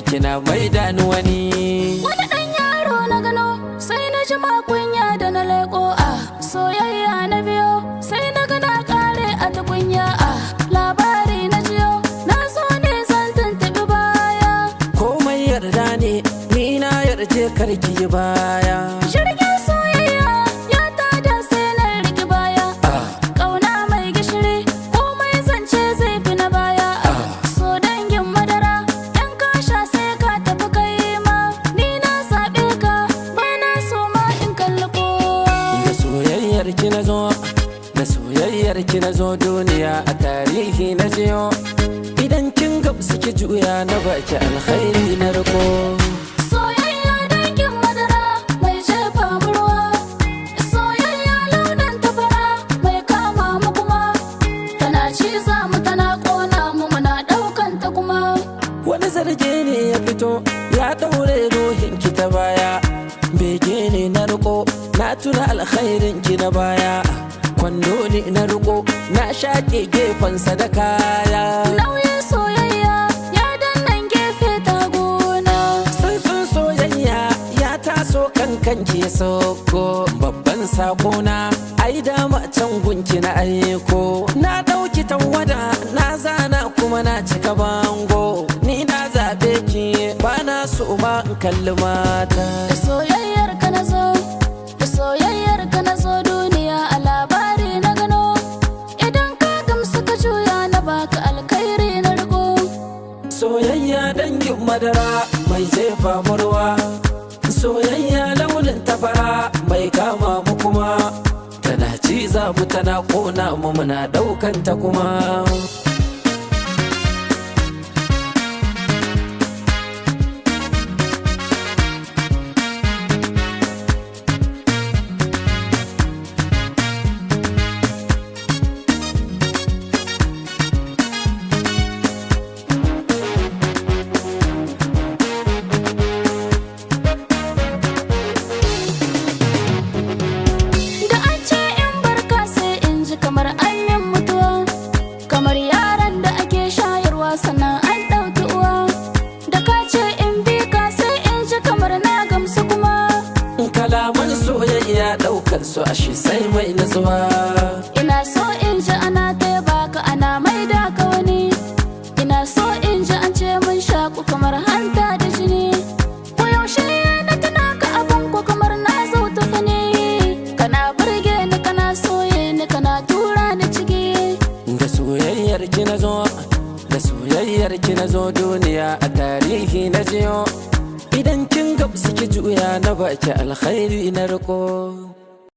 kina maida ni wani. Wani ɗan yaro na gano sai na ji makunya da na leƙo soyayya na biyo sai na gana ƙare a tukunya labari na jiyo na so ne zan tuntuɓi baya. Komai yarda ne ni na yarje karki baya. Jirgin soyayya ya tada sai na riki baya. Ƙauna mai gishiri komai zance zai fi na baya. So dangin madara ɗan kasha sai ka tafi kai ma. Ni na zaɓe ka bana so ma in kalli kowa. Da soyayyar ki na zo, da soyayyar ki na zo duniya a tarihi na jiyo. Idan kin gamsu ki juya na baki alkhairi na riko. Soyayya dangin madara mai jefa mu ruwa. Soyayya launin tafara mai kama mu kuma. Tana ciza mu tana ƙona mu muna ɗaukan ta kuma. Wani zarge ne ya fito ya ɗaure ruhin ki ta baya. Bege ne na riko na tuna alkhairin ki na baya. Kwando ne na riko na shaƙe gefensa da kaya. Nauyin soyayya ya dannan gefe ta gona. Sun soyayya ya taso kankan ke soko. Babban sakona ai dama can gunki na aiko. Na ɗauki tawada na zana kuma na cika bango. Ni na zaɓe ki bana so ma in kalli mata. Da soyayyar ka na zo, da soyayyar ka na zo duniya a labari na gano. Idan ka gamsu ka juya na baka alkhairi na riko. Soyayya dangin madara mai jefa murwa. Soyayya launin tafara mai kama mu kuma. Tana ciza mu tana ƙona mu muna ɗaukan ta kuma. Da an ce in barka sai in ji kamar an yin mutuwa. Kamar yaran da ake shayarwa sannan an ɗauki uwa. Da ka ce in bi ka sai in ji kamar na gamsu kuma. Kalaman soyayya ɗaukar su ashe sai mai nutsuwa. Ina so in ji ana taiba ka ana maida ka wani. Ina so in ji an ce mun shaku kamar hanta da jini. Ko yaushe na tuna ka abun ko kamar na zauta fani. Kana burge ni kana soye ni kana tura ni ciki. Da soyayyar ki na zo, da soyayyar ki na zo duniya a tarihi na jiyo. Idan kin gamsu ki juya na baki alkhairi na riko.